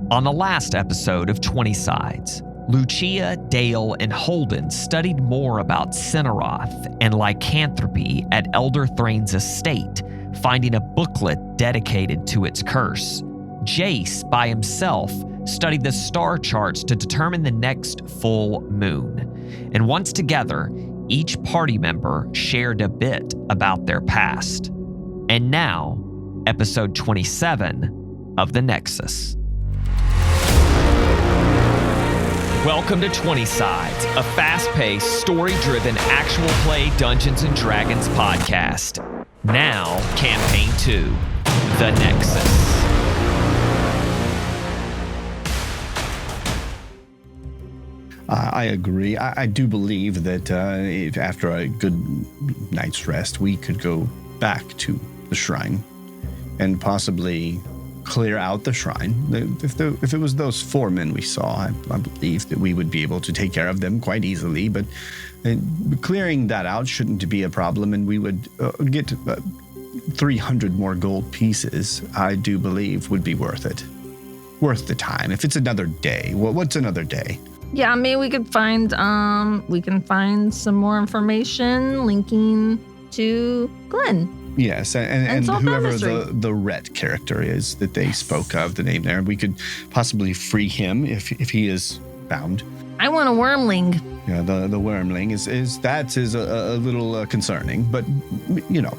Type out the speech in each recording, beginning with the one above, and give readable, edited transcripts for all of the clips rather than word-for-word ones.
On the last episode of 20 Sides, Lucia, Dale, and Holden studied more about Cineroth and lycanthropy at Elder Thrane's estate, finding a booklet dedicated to its curse. Jace, by himself, studied the star charts to determine the next full moon. And once together, each party member shared a bit about their past. And now, episode 27 of the Nexus. Welcome to 20 Sides, a fast-paced, story-driven, actual play Dungeons & Dragons podcast. Now, Campaign 2, The Nexus. I agree. I do believe that if after a good night's rest, we could go back to the shrine and possibly clear out the shrine. If it was those 4 men we saw, I believe that we would be able to take care of them quite easily, but clearing that out shouldn't be a problem, and we would get 300 more gold pieces, I do believe would be worth it. Worth the time. If it's another day, what's another day? Yeah, maybe we could find some more information linking to Glenn. Yes, and whoever the Rhett character is that they spoke of, the name there, we could possibly free him if he is bound. I want a wormling. Yeah, the wormling is a little concerning, but you know,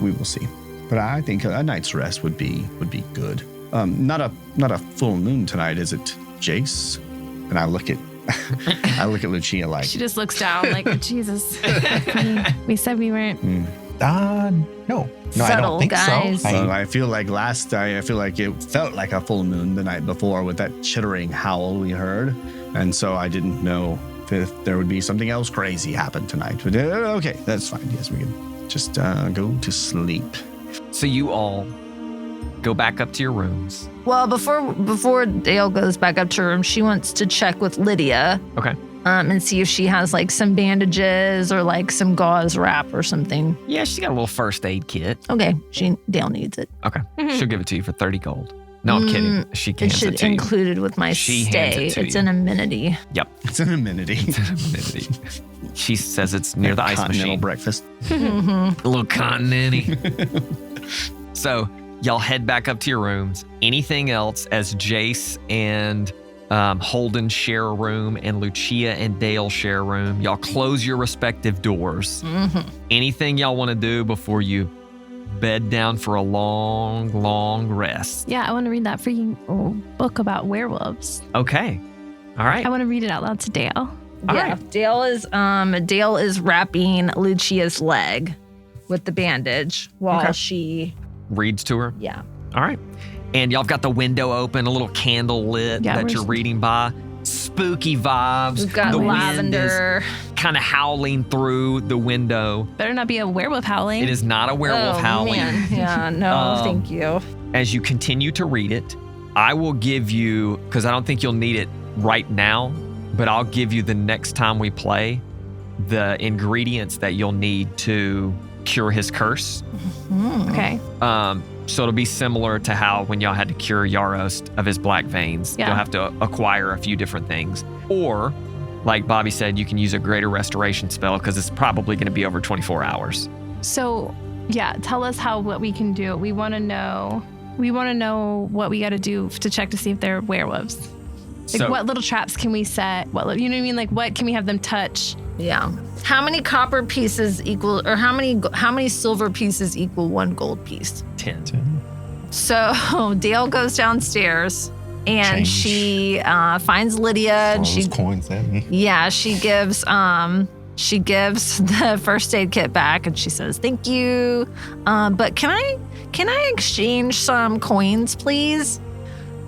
we will see. But I think a night's rest would be good. Not a full moon tonight, is it, Jace? And I look at Lucia like she just looks down like, Jesus. We said we weren't. No, I don't think guys. so. I feel like it felt like a full moon the night before with that chittering howl we heard, and so I didn't know if there would be something else crazy happen tonight. But okay, that's fine. Yes, we can just go to sleep. So you all go back up to your rooms. Well, before Dale goes back up to her room, she wants to check with Lydia. Okay. And see if she has like some bandages or like some gauze wrap or something. Yeah, she's got a little first aid kit. Okay, Dale needs it. Okay. She'll give it to you for 30 gold. No, I'm kidding. She hands it to you. It should included with my stay. It's an amenity. Yep. It's an amenity. She says it's near the ice machine. Breakfast. A little continental. So y'all head back up to your rooms. Anything else as Jace and Holden share a room and Lucia and Dale share a room? Y'all close your respective doors. Mm-hmm. Anything y'all want to do before you bed down for a long, long rest? Yeah, I want to read that freaking book about werewolves. Okay. All right. I want to read it out loud to Dale. All yeah, right. Dale is wrapping Lucia's leg with the bandage while she reads to her? Yeah. All right. And y'all have got the window open, a little candle lit that you're reading by. Spooky vibes. We've got the lavender. Kind of howling through the window. Better not be a werewolf howling. It is not a werewolf howling. Man. Yeah, no, thank you. As you continue to read it, I will give you, because I don't think you'll need it right now, but I'll give you the next time we play the ingredients that you'll need to cure his curse. Okay. So it'll be similar to how when y'all had to cure Yarost of his black veins. Yeah. You'll have to acquire a few different things. Or, like Bobby said, you can use a greater restoration spell because it's probably going to be over 24 hours. So, yeah, tell us what we can do. We want to know what we got to do to check to see if they're werewolves. Like, So- what little traps can we set? You know what I mean? Like, what can we have them touch? Yeah. How many copper pieces equal, or how many silver pieces equal 1 gold piece? 10. So Dale goes downstairs and Change. she finds Lydia and Throws coins at me. yeah, she gives the first aid kit back and she says, "Thank you. But can I exchange some coins, please?"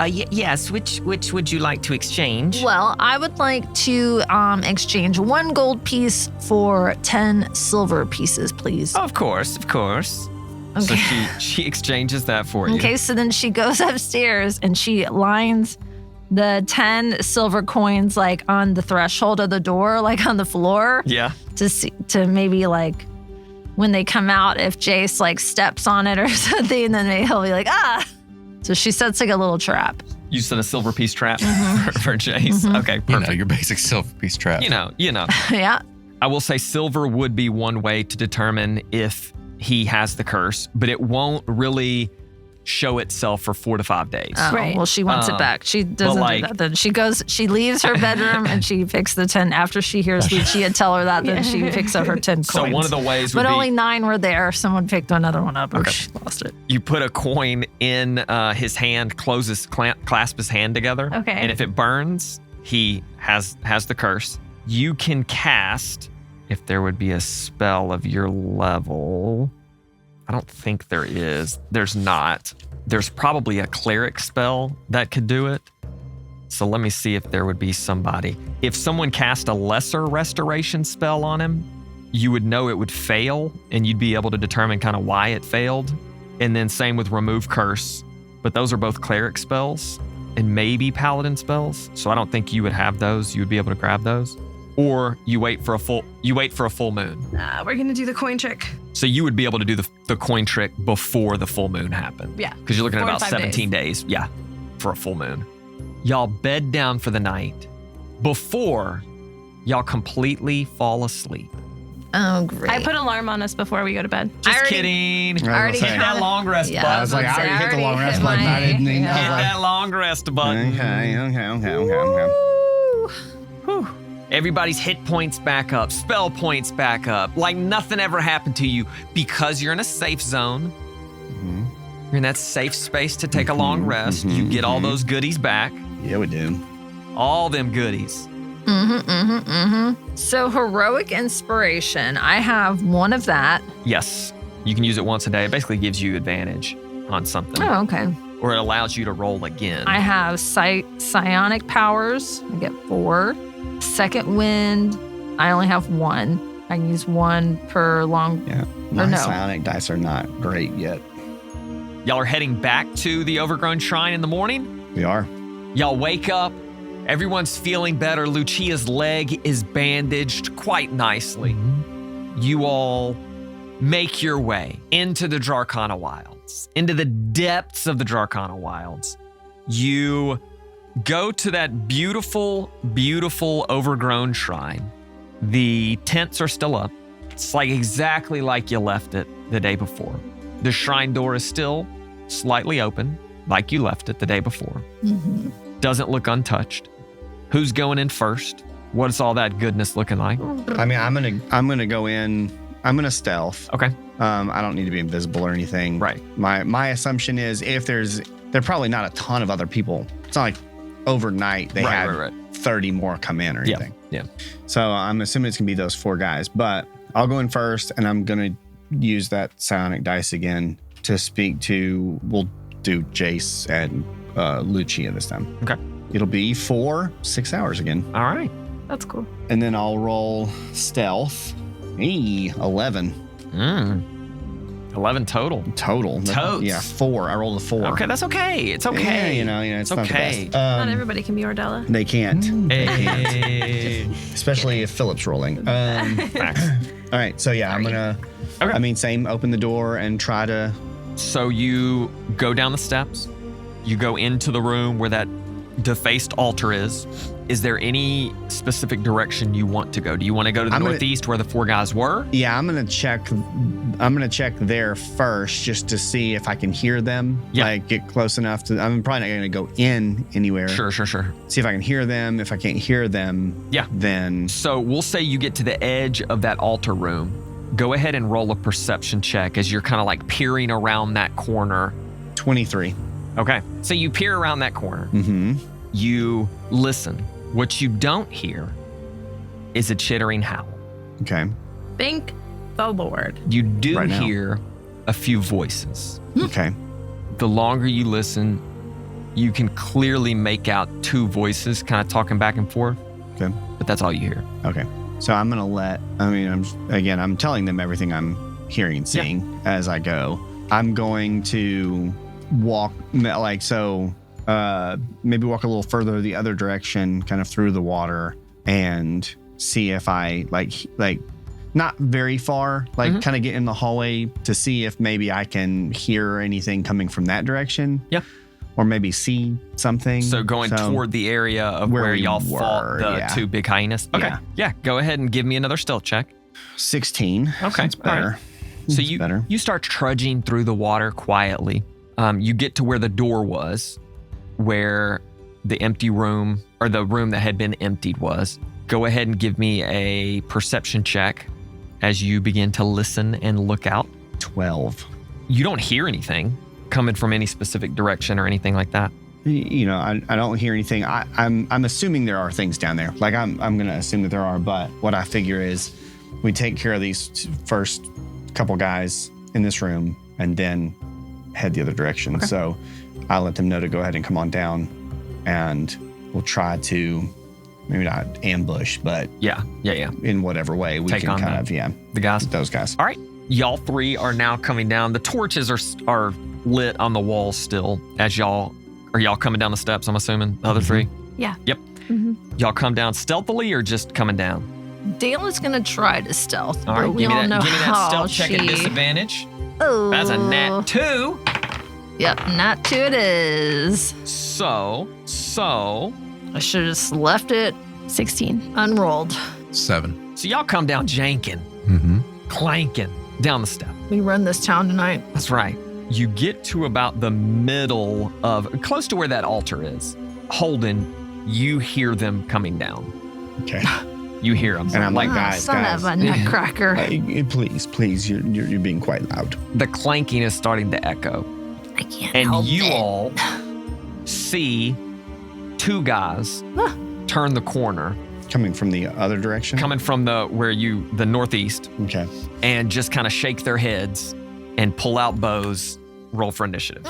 Yes, which would you like to exchange? Well, I would like to exchange 1 gold piece for 10 silver pieces, please. Of course. So she exchanges that for you. Okay, so then she goes upstairs and she lines the 10 silver coins like on the threshold of the door, like on the floor. Yeah. To maybe like when they come out, if Jace like steps on it or something, then he'll be like, ah. So she sets like a little trap. You said a silver piece trap for Chase. Okay, perfect. You know, your basic silver piece trap. You know. Yeah. I will say silver would be one way to determine if he has the curse, but it won't really show itself for 4 to 5 days. Oh, Right. well, she wants it back. She doesn't do that. Then she leaves her bedroom and she picks the 10 after she hears Lucia tell her that. Then she picks up her 10 coins. So one of the ways would but be only 9 were there. Someone picked another one up or she lost it. you put a coin in his hand, clasp his hand together. Okay. And if it burns, he has the curse. You can cast, if there would be a spell of your level. I don't think there is. There's not. There's probably a cleric spell that could do it. So let me see if there would be somebody. If someone cast a lesser restoration spell on him, you would know it would fail and you'd be able to determine kind of why it failed. And then same with remove curse. But those are both cleric spells and maybe paladin spells. So I don't think you would have those. You would be able to grab those. Or you wait for a full moon. We're going to do the coin trick. So you would be able to do the coin trick before the full moon happened. Yeah. Because you're looking at 4 to about 5 17 days. Yeah, for a full moon. Y'all bed down for the night before y'all completely fall asleep. Oh, great. I put an alarm on us before we go to bed. Just kidding. I already was Hit saying. that long rest Yeah, button. I was like, I already hit the long rest hit button. I didn't even. Hit that long rest button. Okay. Everybody's hit points back up, spell points back up, like nothing ever happened to you because you're in a safe zone. You're in that safe space to take a long rest. You get all those goodies back, Yeah, we do. all them goodies. So heroic inspiration. I have one of that. Yes, you can use it once a day. It basically gives you advantage on something, Oh, okay. or it allows you to roll again. I have psionic powers. I get 4. Second wind. I only have 1. I can use 1 per long. Yeah. My no. psionic dice are not great yet. Y'all are heading back to the overgrown shrine in the morning. We are. Y'all wake up. Everyone's feeling better. Lucia's leg is bandaged quite nicely. You all make your way into the Drakana Wilds, into the depths of the Drakana Wilds. You go to that beautiful, beautiful overgrown shrine. The tents are still up. It's like exactly like you left it the day before. The shrine door is still slightly open, like you left it the day before. Doesn't look untouched. Who's going in first? What's all that goodness looking like? I mean, I'm gonna go in. I'm gonna stealth. Okay. I don't need to be invisible or anything. Right. My assumption is if there are probably not a ton of other people. It's not like overnight they had 30 more come in or anything. Yeah. So I'm assuming it's gonna be those 4 guys. But I'll go in first, and I'm gonna use that psionic dice again to speak to. We'll do Jace and Lucia this time. Okay. It'll be for 6 hours again. All right. That's cool. And then I'll roll stealth. 11 11 total. total. Totes. Yeah, 4. I rolled a 4. Okay, that's okay. It's okay. Yeah, it's not the okay. best. Not everybody can be Ordella. They can't. Hey. Especially if Philip's rolling. Facts. All right, so yeah, I'm gonna. Okay. I mean, same. Open the door and try to. So you go down the steps. You go into the room where that defaced altar is. Is there any specific direction you want to go? Do you want to go to the northeast where the 4 guys were? Yeah, I'm gonna check. I'm gonna check there first just to see if I can hear them. Yeah. Like get close enough to. I'm probably not gonna go in anywhere. Sure. See if I can hear them. If I can't hear them, Yeah. then So we'll say you get to the edge of that altar room. Go ahead and roll a perception check as you're kind of like peering around that corner. 23. Okay. So you peer around that corner. Mm-hmm. You listen. What you don't hear is a chittering howl. Okay. Thank the Lord. You do Right now. hear a few voices. Okay. The longer you listen, you can clearly make out 2 voices kind of talking back and forth, Okay. but that's all you hear. Okay. So I'm gonna I'm telling them everything I'm hearing and seeing as I go. I'm going to walk maybe walk a little further the other direction, kind of through the water, and see if I like not very far, kind of get in the hallway to see if maybe I can hear anything coming from that direction. Yeah. or maybe see something. So going toward the area of where y'all fought the two big hyenas. Okay. Yeah. Go ahead and give me another stealth check. 16. Okay. That's better. Right. So you start trudging through the water quietly. You get to where the door was, where the empty room or the room that had been emptied was. Go ahead and give me a perception check as you begin to listen and look out. 12. You don't hear anything coming from any specific direction or anything like that. You know, I don't hear anything. I'm assuming there are things down there. Like I'm gonna assume that there are, but what I figure is we take care of these first couple guys in this room and then head the other direction. Okay. So I'll let them know to go ahead and come on down, and we'll try to maybe not ambush, but yeah, in whatever way we take can on kind of the guys. Those guys. All right, y'all three are now coming down. The torches are lit on the wall still. As y'all coming down the steps, I'm assuming the other three. Yeah. Yep. Mm-hmm. Y'all come down stealthily or just coming down? Dale is gonna try to stealth. All right, but we all know give me that how stealth check at disadvantage. Oh, That's a nat 2. Yep, nat 2 it is. So I should have just left it 16. unrolled. 7. So y'all come down janking, clanking down the step. We run this town tonight. That's right. You get to about the middle of, close to where that altar is. Holden, you hear them coming down. Okay. You hear them. And I'm like, guys, son of a nutcracker. Please, you're being quite loud. The clanking is starting to echo. I can't And help you it. all see 2 guys turn the corner. Coming from the other direction? Coming from the northeast. Okay. And just kind of shake their heads and pull out bows. Roll for initiative.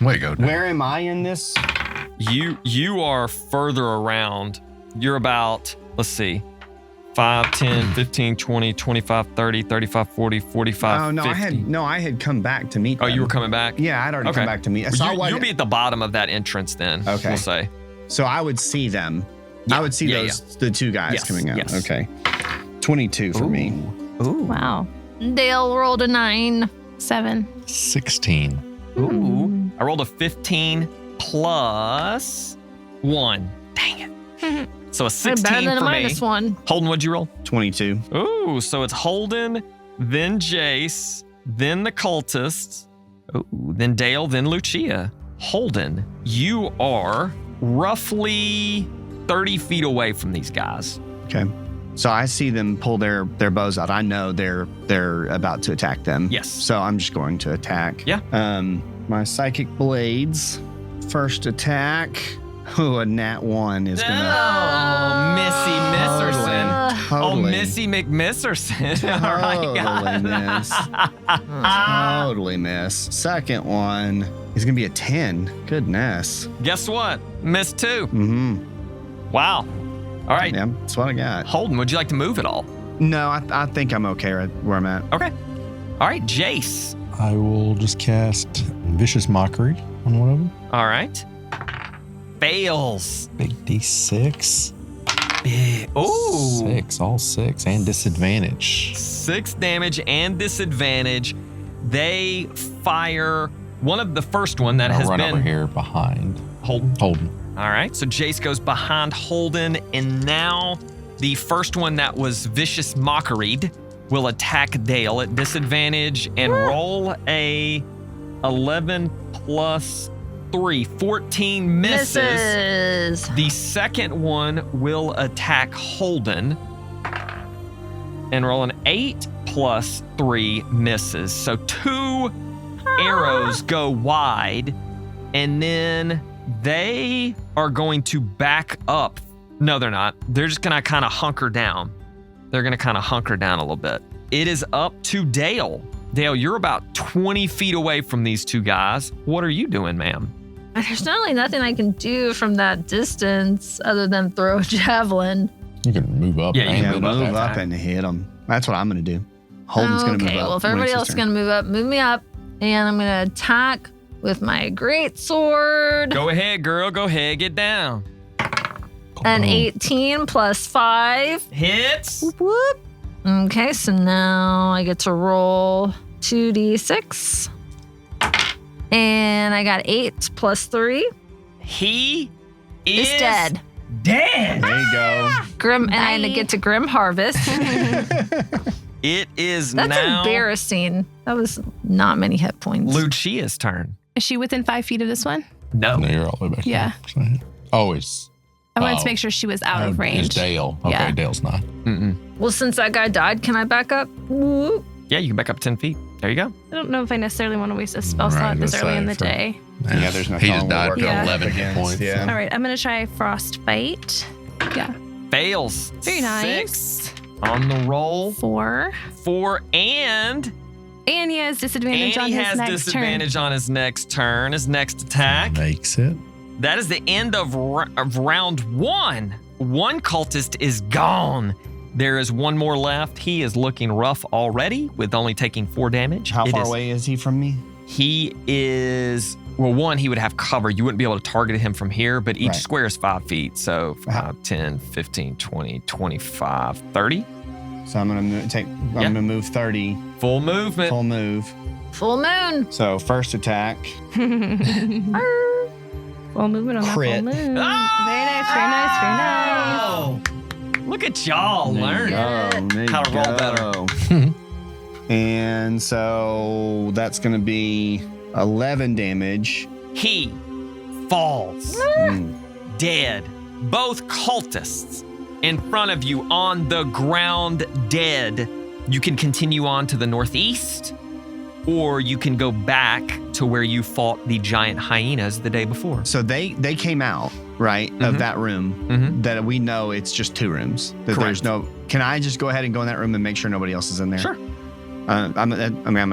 Way to go. Where am I in this? You are further around. You're about, let's see, 5, 10, 15, 20, 25, 30, 35, 40, 45, Oh, no, 50. I had come back to meet them. Oh, you were coming back? Yeah, I'd already come back to meet. Well, you'll be at the bottom of that entrance then, Okay. we'll say. So I would see them. Yeah, I would see the 2 guys coming out. Yes. Okay. 22 for me. Ooh. Wow. Dale rolled a 9. 7. 16. Ooh. I rolled a 15 plus 1. Dang it. So a 16 Better than a for me. -1. Holden, what'd you roll? 22. Ooh, so it's Holden, then Jace, then the cultists, then Dale, then Lucia. Holden, you are roughly 30 feet away from these guys. Okay. So I see them pull their bows out. I know they're about to attack them. Yes. So I'm just going to attack. Yeah. My psychic blades. First attack. Oh, a nat 1 is gonna. Oh, Missy Misserson. Totally. Oh, Missy McMisserson. All right, guys. Totally miss. Second one is gonna be a 10. Goodness. Guess what? Missed 2. Mm-hmm. Wow. All right. Yeah, that's what I got. Holden, would you like to move at all? No, I think I'm okay right where I'm at. Okay. All right, Jace. I will just cast Vicious Mockery on one of them. All right. Fails. Big D6. Ooh. 6, all 6, and disadvantage. 6 damage and disadvantage. They fire one of the first one that I'll has run been over here behind Holden. Holden. All right, so Jace goes behind Holden, and now the first one that was Vicious Mockeried will attack Dale at disadvantage and roll a 11 plus 3, 14 misses. The second one will attack Holden and roll an 8 plus 3 misses. So 2 arrows go wide, and then they are going to back up. No, they're not. They're just going to kind of hunker down. They're going to kind of hunker down a little bit. It is up to Dale. Dale, you're about 20 feet away from these 2 guys. What are you doing, ma'am? There's not really nothing I can do from that distance other than throw a javelin. You can move up. Yeah, you and can Yeah, move move up. up and hit them. That's what I'm gonna do. Holden's gonna move up. Okay, well, if when everybody it's else his is going to move up, move me up. And I'm going to attack with my great sword. Go ahead, girl. Go ahead. Get down. An 18 plus 5. Hits. Whoop, whoop. Okay, so now I get to roll 2d6. And I got 8 plus 3. He Is dead. Dead. There you go. Grim, and I get to Grim Harvest. It is That's now embarrassing. That was not many hit points. Lucia's turn. Is she within 5 feet of this one? No. No, you're all the way back. Yeah. There. Oh, it's. I wanted to make sure she was out of It's range. Dale. Okay, Yeah. Dale's not. Well, since that guy died, can I back up? Woo. Yeah, you can back up 10 feet. There you go. I don't know if I necessarily want to waste a spell Right, slot this let's early in say the for- day. Yeah, there's no He just telling what died we're for Yeah. 11 hit against, points. yeah. All right, I'm going to try Frostbite. Yeah. Fails. Very nice. 6 on the roll. 4. 4 and And he has disadvantage on he his has next disadvantage on his next turn, his next attack. Makes it. That is the end of round 1. One cultist is gone. There is one more left. He is looking rough already with only taking 4 damage. How It far is- away is he from me? He is, well, one, he would have cover. You wouldn't be able to target him from here, but each Right. square is 5 feet. So Wow. 5, 10, 15, 20, 25, 30. So I'm gonna move 30, Full movement. full move. Full moon. So first attack, Full movement on that Crit. full moon. Oh! Very nice, very nice, very nice. Oh, look at y'all learn. How to roll better. And so that's gonna be 11 damage. He falls Mm. dead. Both cultists in front of you on the ground dead. You can continue on to the northeast, or you can go back to where you fought the giant hyenas the day before. So they came out, right, of that room Mhm. that we know it's just 2 rooms. That there's Correct. no. Can I just go ahead and go in that room and make sure nobody else is in there? Sure. I'm going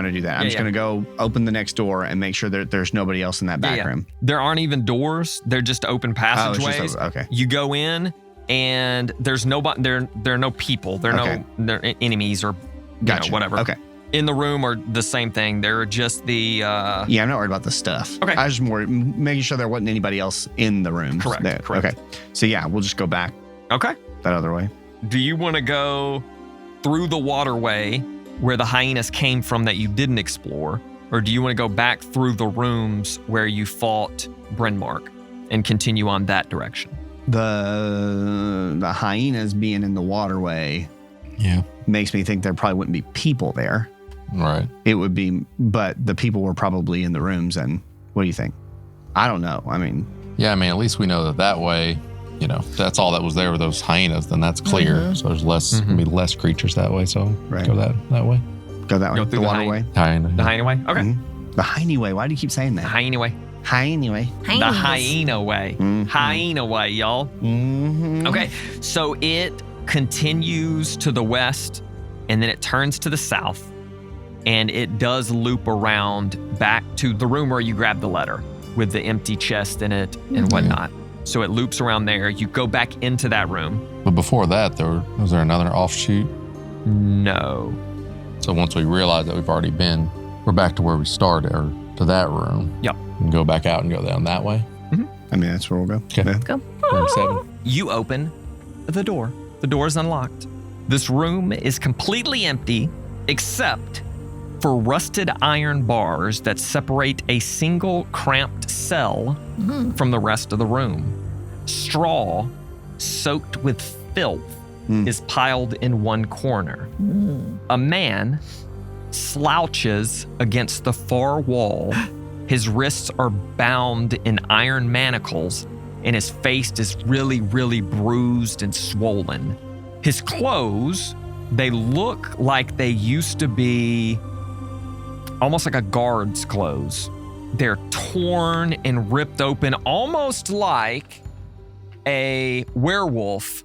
to do that. I'm Yeah, just going to go open the next door and make sure that there's nobody else in that back room. There aren't even doors. They're just open Oh, it's passageways. just okay. You go in and there's nobody. There are no people. There are Okay. no enemies or Gotcha. whatever. Okay. In the room are the same thing. They're just the Yeah, I'm not worried about the stuff. Okay. I was just more making sure there wasn't anybody else in the room. Correct. Okay. So yeah, we'll just go back okay. that other way. Do you want to go through the waterway where the hyenas came from that you didn't explore, or do you want to go back through the rooms where you fought Bryn Mawr and continue on that direction? The hyenas being in the waterway Yeah. makes me think there probably wouldn't be people there. Right. It would be, but the people were probably in the rooms. And what do you think? I don't know. I mean, Yeah, I mean, at least we know that way, if that's all that was there were those hyenas, then that's clear. So there's less, gonna be less creatures that way. So Right. go that way. go that way. Go The through the waterway. Hyena. The hyena way? Okay. Mhm. The hyena way. Why do you keep saying The that? hyena way. Hyena way. The hyena way. Mhm. Hyena way, y'all. Mm-hmm. Okay, so it continues to the west and then it turns to the south and it does loop around back to the room where you grabbed the letter with the empty chest in it and whatnot. So it loops around there. You go back into that room. But before that, was there another offshoot? No. So once we realize that we've already been, we're back to where we started, or to that room. Yep. And go back out and go down that way. I mean, that's where we'll go. Okay. Yeah. Room 7. You open the door. The door is unlocked. This room is completely empty except for rusted iron bars that separate a single cramped cell from the rest of the room. Straw soaked with filth is piled in one corner. A man slouches against the far wall. His wrists are bound in iron manacles, and his face is really, really bruised and swollen. His clothes, they look like they used to be almost like a guard's clothes. They're torn and ripped open, almost like a werewolf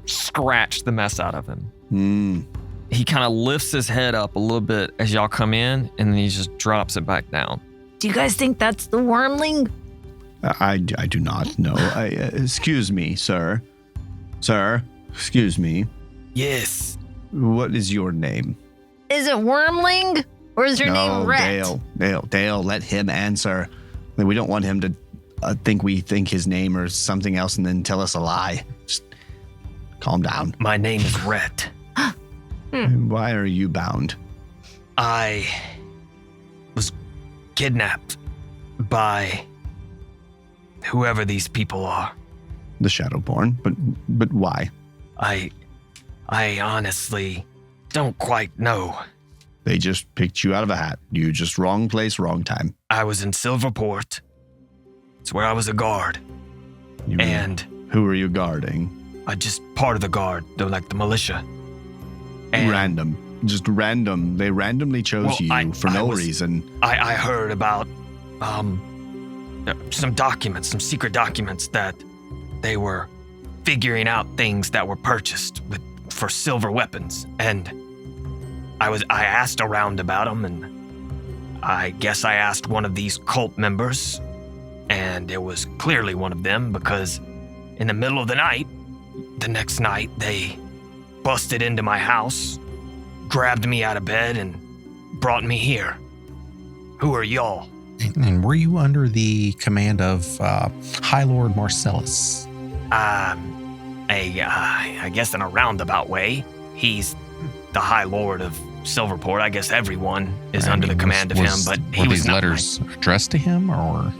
scratched the mess out of him. He kind of lifts his head up a little bit as y'all come in, and then he just drops it back down. Do you guys think that's the wormling? I do not know. Excuse me, sir. Sir, excuse me. Yes. What is your name? Is it wormling or is your name Rhett? Dale, let him answer. We don't want him to think we think his name or something else and then tell us a lie. Just calm down. My name is Rhett. Why are you bound? I was kidnapped by whoever these people are. The Shadowborn, but why? I honestly don't quite know. They just picked you out of a hat. You just wrong place, wrong time. I was in Silverport. It's where I was a guard. And who are you guarding? I just part of the guard, though, like the militia. And Random. Just random. They randomly chose you for no reason. I heard about some documents, some secret documents that they were figuring out things that were purchased for silver weapons, and I asked around about them, and I guess I asked one of these cult members, and it was clearly one of them, because in the middle of the night, the next night, they busted into my house, grabbed me out of bed, and brought me here. Who are y'all? And were you under the command of High Lord Marcellus? I guess in a roundabout way, he's the High Lord of Silverport. I guess everyone is under the command of him, but he were was these not letters addressed to him, or?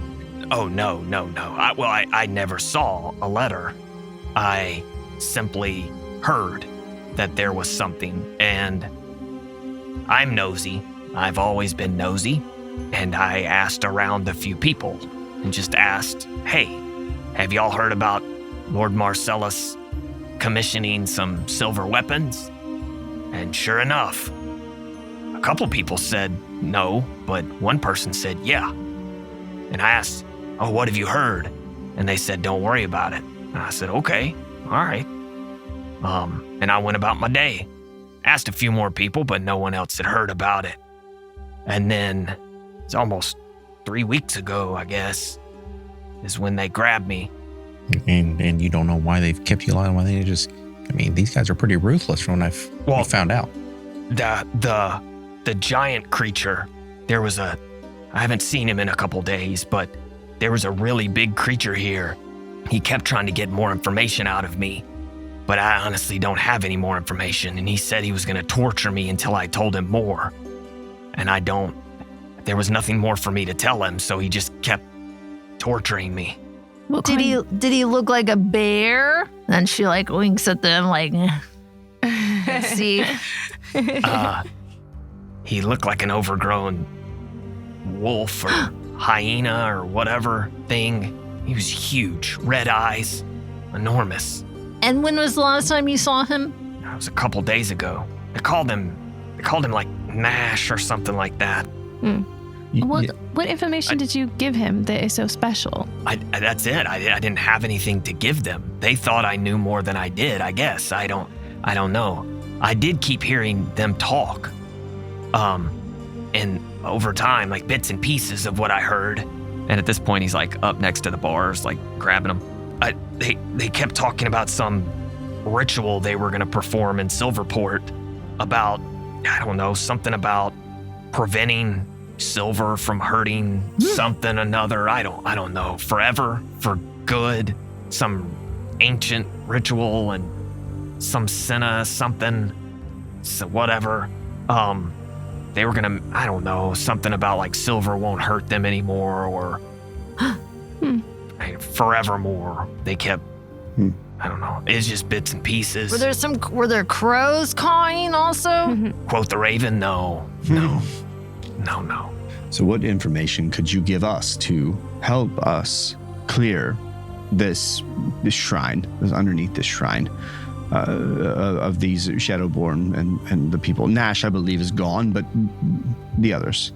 Oh, no. I never saw a letter. I simply heard that there was something, and I'm nosy. I've always been nosy, and I asked around a few people and just asked, hey, have y'all heard about Lord Marcellus commissioning some silver weapons? And sure enough, a couple people said no, but one person said yeah. And I asked, oh, what have you heard? And they said, don't worry about it. And I said, okay, all right. And I went about my day. Asked a few more people, but no one else had heard about it. And then it's almost 3 weeks ago, I guess, is when they grabbed me. And you don't know why they've kept you alive. Why they just? I mean, these guys are pretty ruthless from when I found out. The giant creature. There was I haven't seen him in a couple days, but there was a really big creature here. He kept trying to get more information out of me, but I honestly don't have any more information. And he said he was going to torture me until I told him more. And there was nothing more for me to tell him, so he just kept torturing me. Did he look like a bear? And she like winks at them like, see. He looked like an overgrown wolf or hyena or whatever thing. He was huge, red eyes, enormous. And when was the last time you saw him? It was a couple days ago. They called him like Nash or something like that. What information did you give him that is so special? That's it. I didn't have anything to give them. They thought I knew more than I did, I guess. I don't know. I did keep hearing them talk. And over time, like bits and pieces of what I heard. And at this point, he's like up next to the bars, like grabbing them. They kept talking about some ritual they were going to perform in Silverport about, I don't know, something about preventing silver from hurting something another. I don't know. Forever, for good, some ancient ritual and some senna something, so whatever. They were gonna, I don't know, something about like silver won't hurt them anymore, or forevermore. They kept, I don't know. It's just bits and pieces. Were there crows cawing also? Quote the Raven? No. So what information could you give us to help us clear this shrine, underneath this shrine, of these Shadowborn and the people? Nash, I believe, is gone, but the others.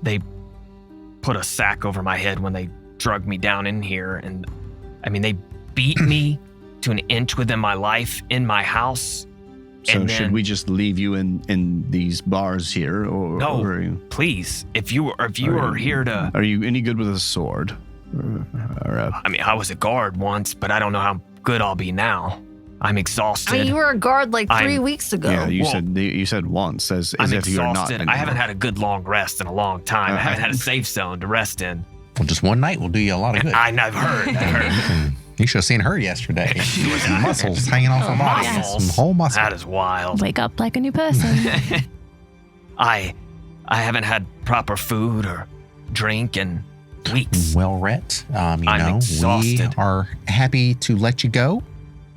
They put a sack over my head when they drug me down in here, and I mean, they beat me to an inch within my life in my house. So should we just leave you in these bars here, or no? Or Please, if you are here to, are you any good with a sword? I mean, I was a guard once, but I don't know how good I'll be now. I'm exhausted. I mean, you were a guard like 3 weeks ago. Yeah, you said once, as I'm if you're not. I haven't had a good long rest in a long time. I haven't had a safe zone to rest in. Well, just one night will do you a lot of good. I've heard. You should have seen her yesterday. She was muscles hanging off her body. Some whole muscles. That is wild. Wake up like a new person. I haven't had proper food or drink in weeks. Well, Rhett, I'm exhausted. we are happy to let you go.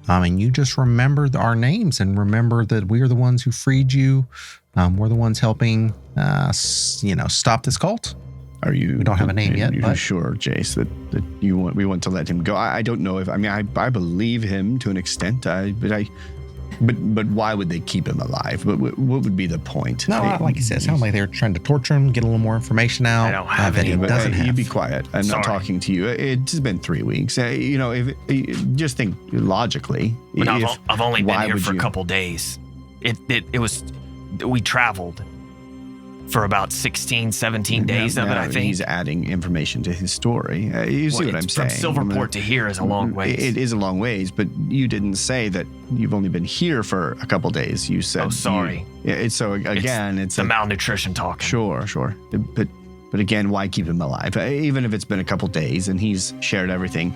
And you just remember our names and remember that we are the ones who freed you. We're the ones helping, stop this cult. Are you? We don't have a name yet, You're but sure, Jace, that we want to let him go? I don't know if I believe him to an extent. But why would they keep him alive? What would be the point? no, like you said, it sounds like they're trying to torture him, get a little more information out. I don't have that any, he but doesn't have. You be quiet. I'm not Sorry. talking to you. It's been 3 weeks. Just think logically. But I've only been why here would for a you- couple days. We traveled for about 16, 17 days of it, I think. He's adding information to his story. You see what I'm saying? From Silverport to here is a long ways. It is a long ways, but you didn't say that you've only been here for a couple days. You said. Oh, sorry. It's the malnutrition talking. Sure. But again, why keep him alive? Even if it's been a couple days and he's shared everything,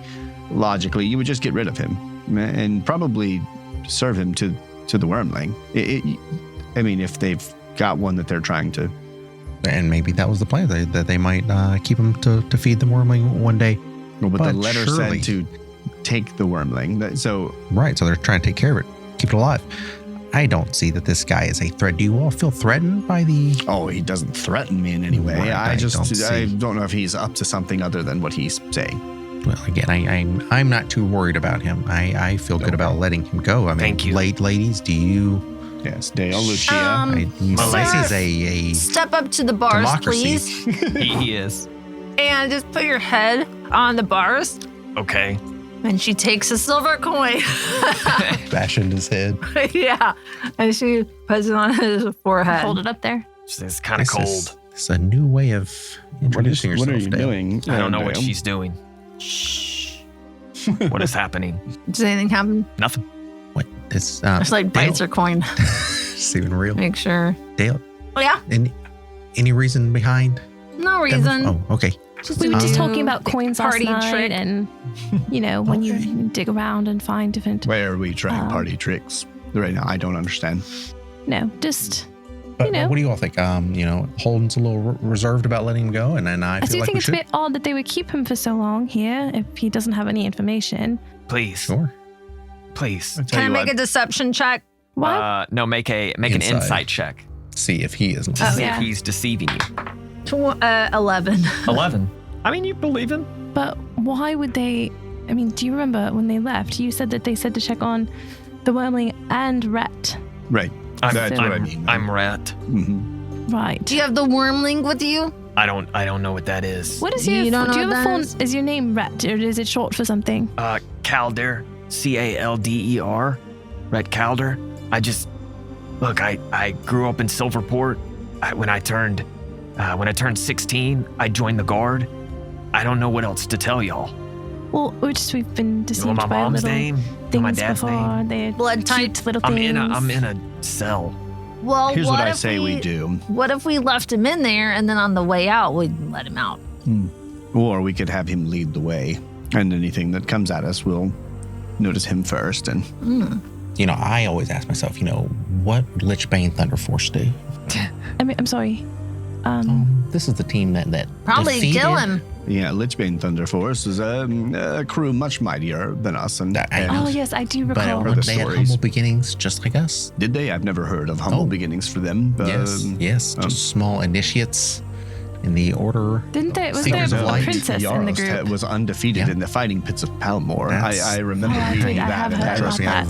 logically, you would just get rid of him and probably serve him to the wormling. If they've got one that they're trying to. And maybe that was the plan, that they might keep him to feed the wormling one day. Well, but the But letter surely- said to take the wormling. Right, so they're trying to take care of it, keep it alive. I don't see that this guy is a threat. Do you all feel threatened by the... Oh, he doesn't threaten me in any way. Right, I don't don't know if he's up to something other than what he's saying. Well, again, I'm not too worried about him. I feel good about letting him go. I mean, Thank you. ladies, do you... Yes, Dale, Lucia. This is a Step up to the bars, democracy. please, He is. and just put your head on the bars. Okay. And she takes a silver coin. Fashioned his head. Yeah, and she puts it on his forehead. Hold it up there. It's kind of cold. This is a new way of introducing What yourself. are you Dale. doing? I don't know what Dale? she's doing. Shh. What is happening? Does anything happen? Nothing. What? This It's like bites her coin. It's even real. Make sure. Dale, Oh yeah, any reason behind? no reason. Oh, okay. We were just Um, talking about coins last party night, trick. and when you dig around and find different. Where are we trying party tricks right now? I don't understand. Just But what do you all think? Holden's a little reserved about letting him go, and then I I feel do like think we it's should. a bit odd that they would keep him for so long here if he doesn't have any information. Please. Sure. Please. Can I make a deception check? Why? No, make an Insight. insight check See if he is. to Oh, see yeah. if he's deceiving you. 11. 11. I mean, you believe him? But why would they? I mean, do you remember when they left? You said that they said to check on the wormling and Rhett. Right. That's what I I'm, mean. I'm Rhett. Mhm. Right. Do you have the wormling with you? I don't know what that is. What is You your? don't Do you know have what a that full? Is your name Rhett, or is it short for something? Calder. Calder. Rhett Calder. I grew up in Silverport. When I turned 16, I joined the guard. I don't know what else to tell y'all. Well, we've been You know deceived my by mom's little name? You know things my dad's before. name? They're Blood type. cute little I'm things. in a cell. Well, Here's what I if say we do. What if we left him in there and then on the way out we'd let him out? Or we could have him lead the way, and anything that comes at us, we'll notice him first. And I always ask myself, what would Lichbane Thunderforce do? I'm sorry. This is the team that Probably defeated, kill him. yeah, Lichbane Thunderforce is a crew much mightier than us. And Oh yes, I do But recall. the they had stories. humble beginnings, just like us. did they? I've never heard of humble Oh. beginnings for them. Yes, just small initiates in the order. Didn't there? Was Secrets there of a Light. princess in the Yaros group? was undefeated Yeah. in the fighting pits of Palmore. That's- I remember Oh, I reading did. I that. have and heard that about was that.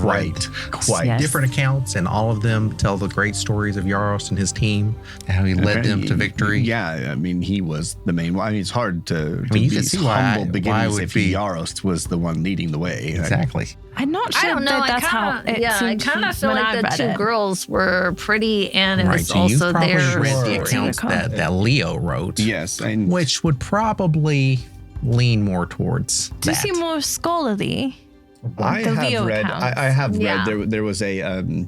quite. Yes. Different accounts, and all of them tell the great stories of Yaros and his team, and how he led them to victory. Yeah, I mean, he was the main one. I mean, it's hard to you be can see why humble it beginnings would if be- Yaros was the one leading the way. Exactly. I'm not I sure don't know. that that's how it I seemed kind of feel when like I the read two it. girls were pretty, and it Right. was So you've also probably their read the story. accounts that Leo wrote. Yes, and Which would probably lean more towards Do you that. seem more scholarly? I the have Leo read. accounts. I have Yeah. read. There was a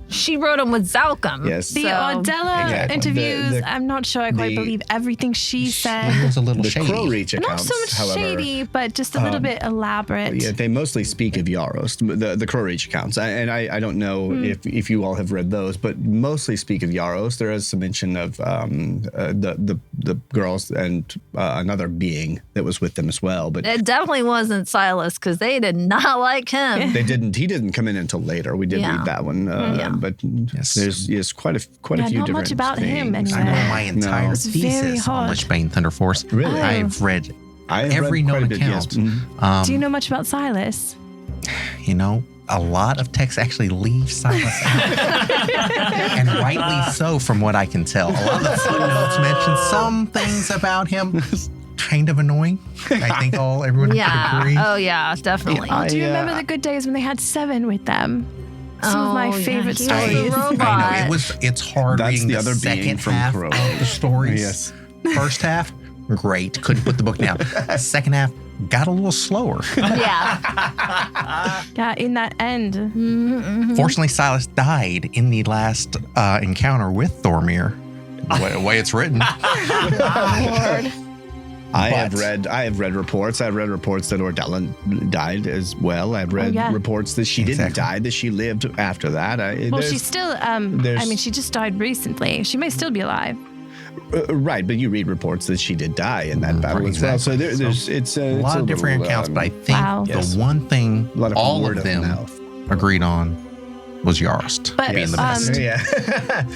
she wrote them with Zalcum. Yes. The so- Ordella Exactly. interviews, I'm not sure I quite the- believe everything she It said. was a little The shady. Crowreach Not accounts, so much however, shady, but just a little bit elaborate. yeah, they mostly speak of Yaros, the Crowreach accounts, and I don't know if you all have read those, but mostly speak of Yaros. There is some mention of the girls and another being that was with them as well, but It definitely wasn't Silas because they did not like him. they didn't. He didn't come in until later. We did Yeah. read that one, but Yes. there's quite a few not different much about him things. anyway. I know my entire It's very thesis on hard. Lichbane Thunderforce. Really? I've read I have every read quite known a bit, yes. account. Mhm. Do you know much about Silas? You know, a lot of texts actually leave Silas out. And rightly so, from what I can tell. A lot of the footnotes mention some things about him. Kind of annoying. I think everyone could Yeah. agree. Oh, yeah, definitely. Yeah, Do you I, remember the good days when they had 7 with them? Some of my Oh, yeah, favorite he was a stories. robot. I know it's hard That's reading the the other being second from half Crow. of the stories. Yes. First half, great. Couldn't put the book down. Second half, got a little slower. Yeah. Yeah, in that end. Fortunately, Silas died in the last encounter with Thormir. The way it's written. Lord. I have But- read reports. I've read reports that Ordella died as well. I've read yeah. reports that she didn't Exactly. die, that she lived after that. Well, she's still, I there's- mean, she just died recently. She may still be alive. right, but you read reports that she did die in that battle as well. Exactly. So there's it's A lot of different accounts, but I think Wow. the Yes. one thing a lot of all word of them mouth. agreed on was Yarst But, being the best. Yeah.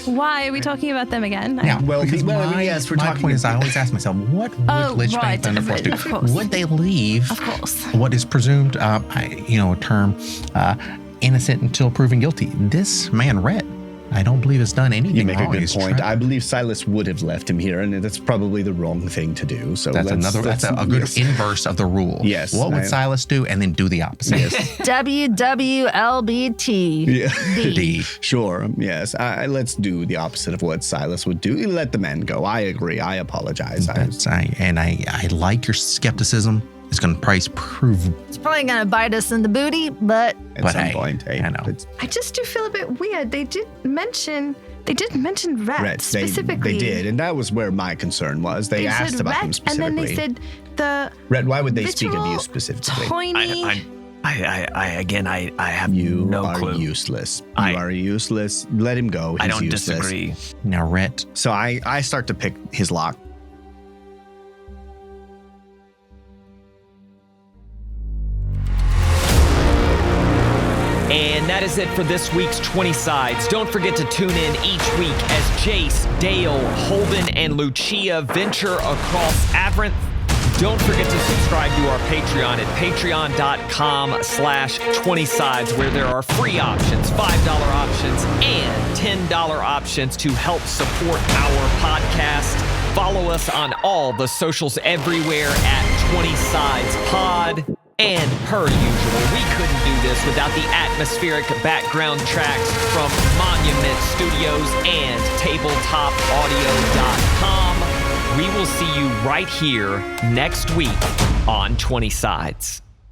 Why are we talking about them again? Now, Well, because yes, we're my talking point is, I about- always ask myself, what would Oh, Lichbane right, Thunderforce do? of course. Would they leave Of course. what is presumed, a term, innocent until proven guilty? This man, Rhett, I don't believe has done anything You make a wrong. good He's point. tried- I believe Silas would have left him here, and that's probably the wrong thing to do. So That's a good yes. inverse of the rule. Yes, What would I- Silas do? And then do the opposite. Yes. WWLBT. Yeah. D. Sure. Yes. Let's do the opposite of what Silas would do. Let the men go. I agree. I apologize. I like your skepticism. It's going to probably prove. It's probably going to bite us in the booty, but At But some hey, point, hey, I know. it's I just do feel a bit weird. They did mention Rhett Rhett. specifically. They did, and that was where my concern was. They asked said about him Rhett, and specifically. then they said the Rhett, why would they speak of you literal specifically? tiny. I have You no are clue. useless. I- You are useless. Let him go. He's I don't useless. disagree. Now, Rhett, So I start to pick his lock. And that is it for this week's 20 Sides. Don't forget to tune in each week as Jace, Dale, Holden, and Lucia venture across Aberynth. Don't forget to subscribe to our Patreon at patreon.com/20sides, where there are free options, $5 options, and $10 options to help support our podcast. Follow us on all the socials everywhere at 20 Sides Pod. And per usual, we couldn't do this without the atmospheric background tracks from Monument Studios and TabletopAudio.com. We will see you right here next week on 20 Sides.